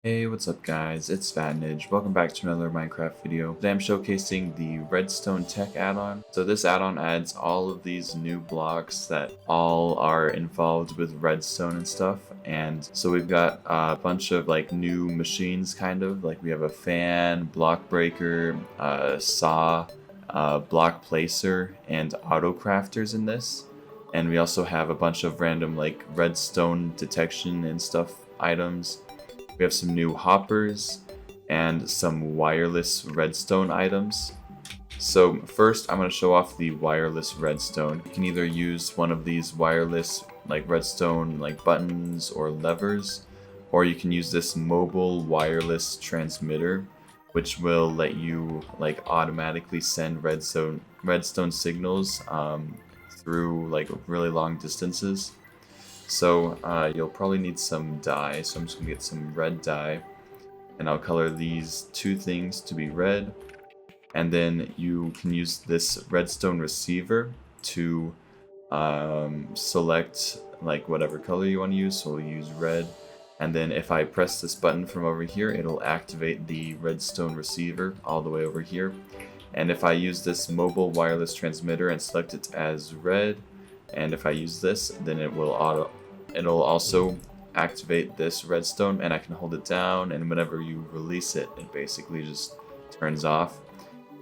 Hey, what's up guys? It's Vatonage. Welcome back to another Minecraft video. Today I'm showcasing the Redstone Tech add-on. So this add-on adds all of these new blocks that all are involved with redstone and stuff. And so we've got a bunch of like new machines kind of. Like we have a fan, block breaker, saw, block placer, and auto crafters in this. And we also have a bunch of random like redstone detection and stuff items. We have some new hoppers and some wireless redstone items. So first I'm going to show off the wireless redstone. You can either use one of these wireless like redstone like buttons or levers, or you can use this mobile wireless transmitter, which will let you like automatically send redstone signals through like really long distances. So you'll probably need some dye, so I'm just gonna get some red dye, and I'll color these two things to be red, and then you can use this redstone receiver to select like whatever color you want to use, so we'll use red, and then if I press this button from over here, it'll activate the redstone receiver all the way over here, and if I use this mobile wireless transmitter and select it as red, and if I use this, then it'll also activate this redstone, and I can hold it down, and whenever you release it, it basically just turns off.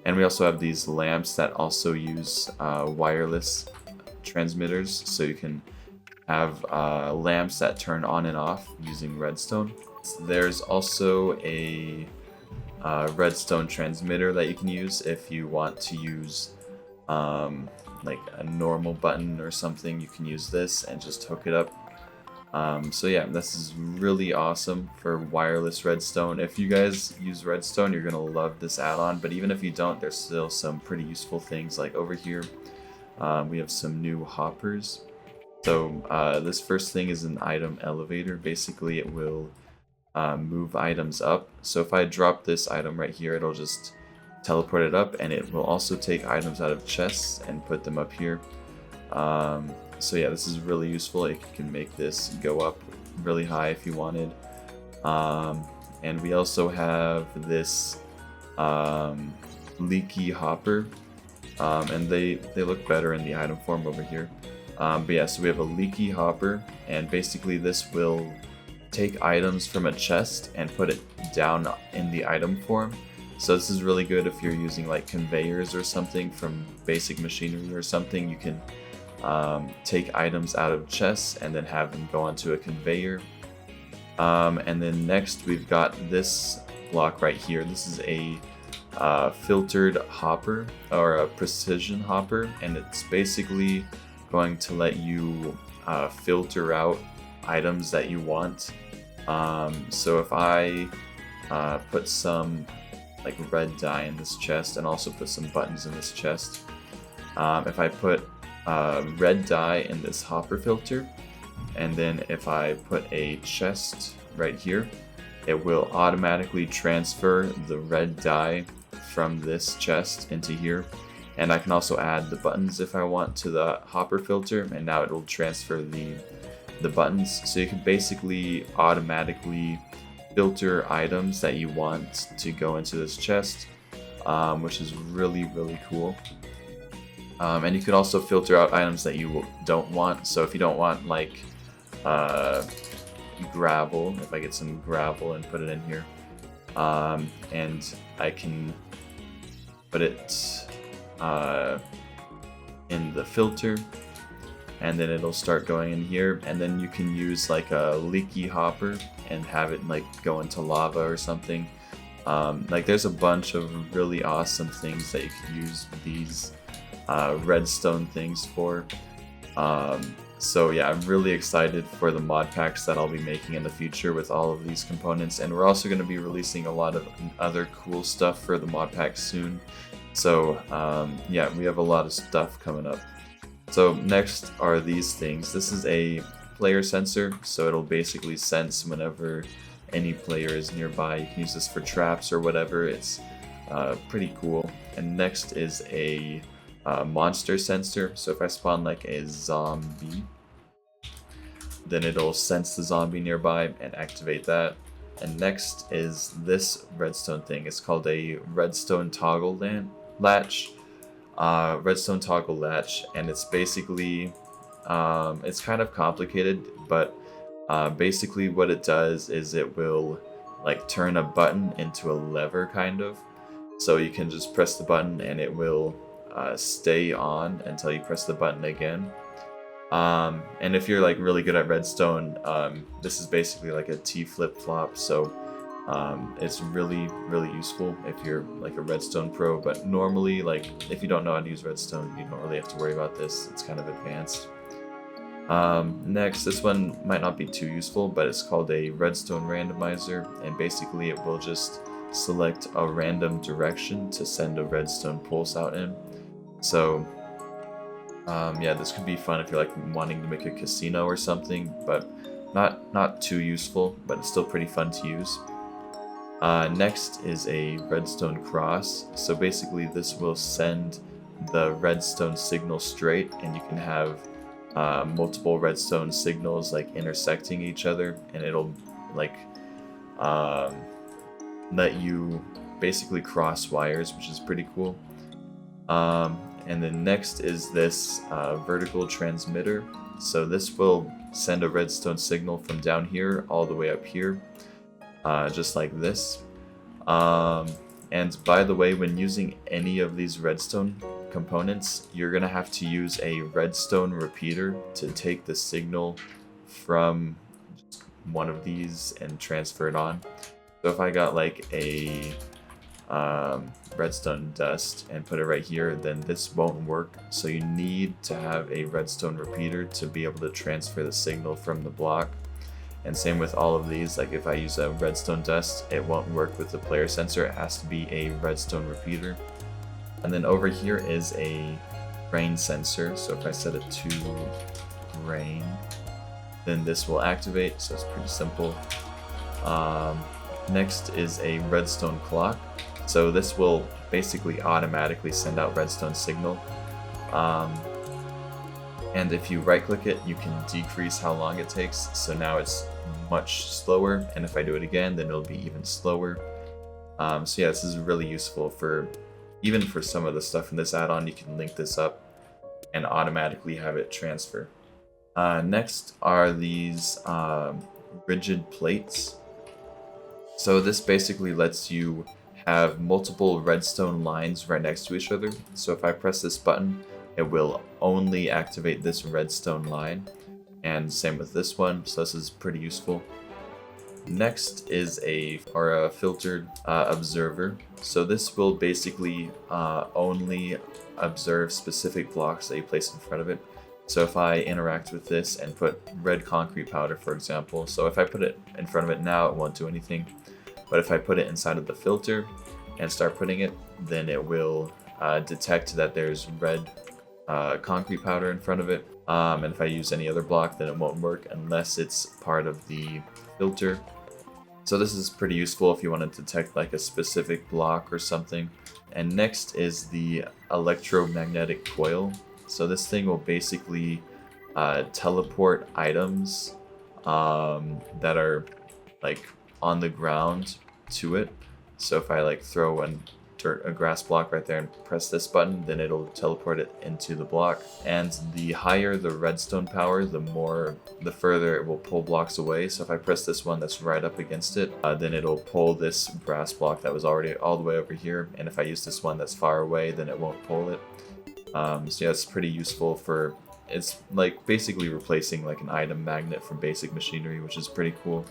And we also have these lamps that also use wireless transmitters, so you can have lamps that turn on and off using redstone. There's also a redstone transmitter that you can use if you want to use like a normal button or something. You can use this and just hook it up. So yeah, this is really awesome for wireless redstone. If you guys use redstone, you're gonna love this add-on, but even if you don't, there's still some pretty useful things. Like over here, we have some new hoppers. So this first thing is an item elevator. Basically, it will move items up. So if I drop this item right here, it'll just teleport it up, and it will also take items out of chests and put them up here. So yeah, this is really useful. You can make this go up really high if you wanted. And we also have this Leaky Hopper, and they look better in the item form over here. But yeah, so we have a Leaky Hopper, and basically this will take items from a chest and put it down in the item form. So this is really good if you're using like conveyors or something from basic machinery or something. You can take items out of chests and then have them go onto a conveyor. And then next we've got this block right here. This is a filtered hopper, or a precision hopper, and it's basically going to let you filter out items that you want. So if I put some like red dye in this chest and also put some buttons in this chest, if I put red dye in this hopper filter, and then if I put a chest right here, it will automatically transfer the red dye from this chest into here. And I can also add the buttons if I want to the hopper filter, and now it will transfer the buttons. So you can basically automatically filter items that you want to go into this chest, which is really cool. And you can also filter out items that you don't want. So if you don't want like gravel, if I get some gravel and put it in here, and I can put it in the filter, and then it'll start going in here, and then you can use like a leaky hopper and have it like go into lava or something. Like there's a bunch of really awesome things that you can use these redstone things for. So yeah, I'm really excited for the mod packs that I'll be making in the future with all of these components, and we're also going to be releasing a lot of other cool stuff for the mod packs soon. So yeah, we have a lot of stuff coming up. So next are these things. This is a player sensor, so it'll basically sense whenever any player is nearby. You can use this for traps or whatever. It's pretty cool. And next is a monster sensor. So if I spawn like a zombie, then it'll sense the zombie nearby and activate that. And next is this redstone thing. It's called a redstone toggle latch. Redstone toggle latch, and it's basically it's kind of complicated, but basically what it does is it will like turn a button into a lever kind of. So you can just press the button and it will stay on until you press the button again. And if you're like really good at redstone, this is basically like a T flip-flop, so it's really useful if you're like a redstone pro. But normally, like if you don't know how to use redstone, you don't really have to worry about this. It's kind of advanced. Next, this one might not be too useful, but it's called a redstone randomizer, and basically it will just select a random direction to send a redstone pulse out in. So yeah, this could be fun if you're like wanting to make a casino or something, but not too useful, but it's still pretty fun to use. Next is a redstone cross. So basically this will send the redstone signal straight, and you can have multiple redstone signals like intersecting each other, and it'll like let you basically cross wires, which is pretty cool. And then next is this vertical transmitter. So this will send a redstone signal from down here all the way up here, just like this. And by the way, when using any of these redstone components, you're gonna have to use a redstone repeater to take the signal from one of these and transfer it on. So if I got like a redstone dust and put it right here, then this won't work. So you need to have a redstone repeater to be able to transfer the signal from the block. And same with all of these, like if I use a redstone dust, it won't work with the player sensor. It has to be a redstone repeater. And then over here is a grain sensor. So if I set it to grain, then this will activate. So it's pretty simple. Next is a redstone clock. So this will basically automatically send out redstone signal. And if you right click it, you can decrease how long it takes. So now it's much slower. And if I do it again, then it'll be even slower. So yeah, this is really useful for even for some of the stuff in this add-on. You can link this up and automatically have it transfer. Next are these rigid plates. So this basically lets you have multiple redstone lines right next to each other. So if I press this button, it will only activate this redstone line, and same with this one. So this is pretty useful. Next is a filtered observer. So this will basically only observe specific blocks that you place in front of it. So if I interact with this and put red concrete powder, for example, so if I put it in front of it now, it won't do anything. But if I put it inside of the filter and start putting it, then it will detect that there's red concrete powder in front of it. And if I use any other block, then it won't work unless it's part of the filter. So this is pretty useful if you want to detect like a specific block or something. And next is the electromagnetic coil. So this thing will basically teleport items that are like on the ground to it. So if I like throw a grass block right there and press this button, then it'll teleport it into the block. And the higher the redstone power, the further it will pull blocks away. So if I press this one that's right up against it, then it'll pull this grass block that was already all the way over here. And if I use this one that's far away, then it won't pull it. So yeah, it's pretty useful for, it's like basically replacing like an item magnet from basic machinery, which is pretty cool.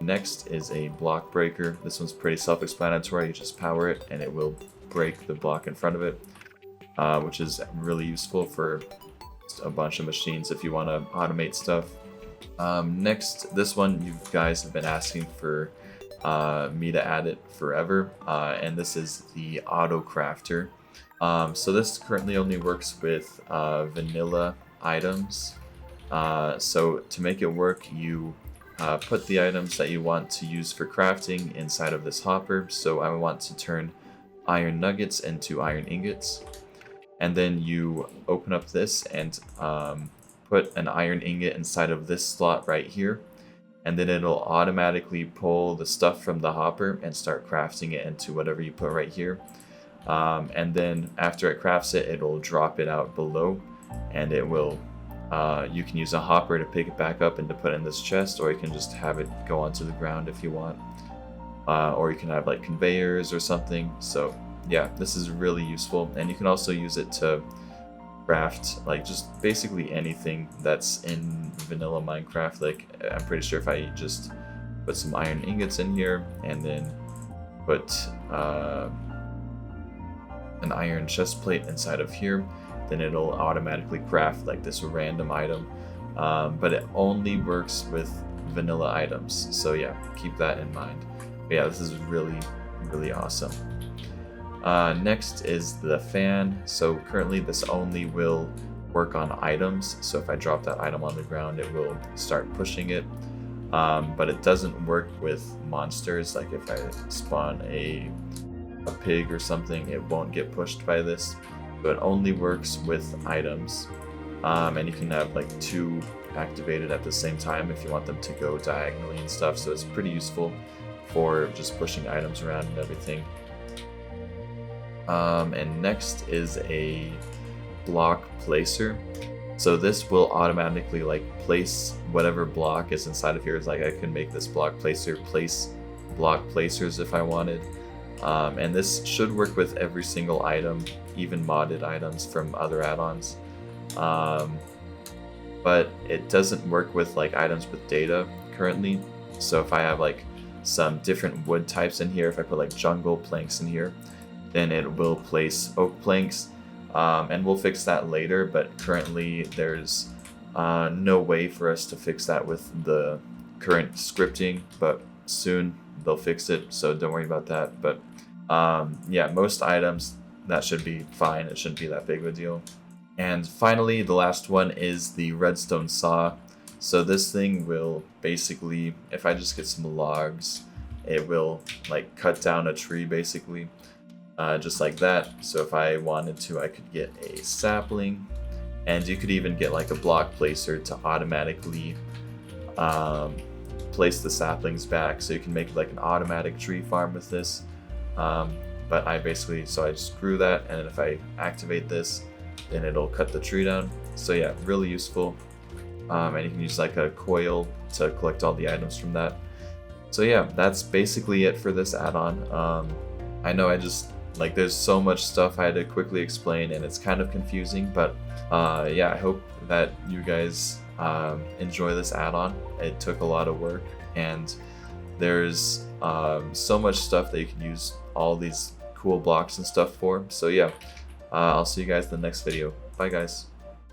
Next is a block breaker. This one's pretty self-explanatory. You just power it and it will break the block in front of it, which is really useful for a bunch of machines if you want to automate stuff. Next, this one you guys have been asking for me to add it forever, and this is the auto crafter. So this currently only works with vanilla items. So to make it work, you put the items that you want to use for crafting inside of this hopper. So I want to turn iron nuggets into iron ingots. And then you open up this and put an iron ingot inside of this slot right here. and then it'll automatically pull the stuff from the hopper and start crafting it into whatever you put right here. And then after it crafts it, it'll drop it out below, and it will you can use a hopper to pick it back up and to put it in this chest, or you can just have it go onto the ground if you want, or you can have like conveyors or something. So yeah, this is really useful, and you can also use it to craft like just basically anything that's in vanilla Minecraft. Like I'm pretty sure if I just put some iron ingots in here and then put an iron chest plate inside of here, then it'll automatically craft like this random item, but it only works with vanilla items, so yeah, keep that in mind. But yeah, this is really awesome. Next is the fan. So currently this only will work on items, so if I drop that item on the ground, it will start pushing it, but it doesn't work with monsters. Like if I spawn a pig or something, it won't get pushed by this. So it only works with items, and you can have like two activated at the same time if you want them to go diagonally and stuff, so it's pretty useful for just pushing items around and everything. And next is a block placer. So this will automatically like place whatever block is inside of here. It's like I can make this block placer place block placers if I wanted. And this should work with every single item, even modded items from other add-ons. But it doesn't work with like items with data currently. So if I have like some different wood types in here, if I put like jungle planks in here, then it will place oak planks, and we'll fix that later, but currently there's no way for us to fix that with the current scripting, but soon they'll fix it, so don't worry about that. But yeah, most items, that should be fine. It shouldn't be that big of a deal. And finally, the last one is the redstone saw. So this thing will basically, if I just get some logs, it will like cut down a tree basically, just like that. So if I wanted to, I could get a sapling, and you could even get like a block placer to automatically place the saplings back, so you can make like an automatic tree farm with this. But I basically, so I just grew that, and if I activate this, then it'll cut the tree down. So yeah, really useful. And you can use like a coil to collect all the items from that. So yeah, that's basically it for this add-on. I know I just, like, there's so much stuff I had to quickly explain, and it's kind of confusing, but yeah, I hope that you guys enjoy this add-on. It took a lot of work, and there's so much stuff that you can use all these cool blocks and stuff for. So yeah, I'll see you guys in the next video. Bye guys.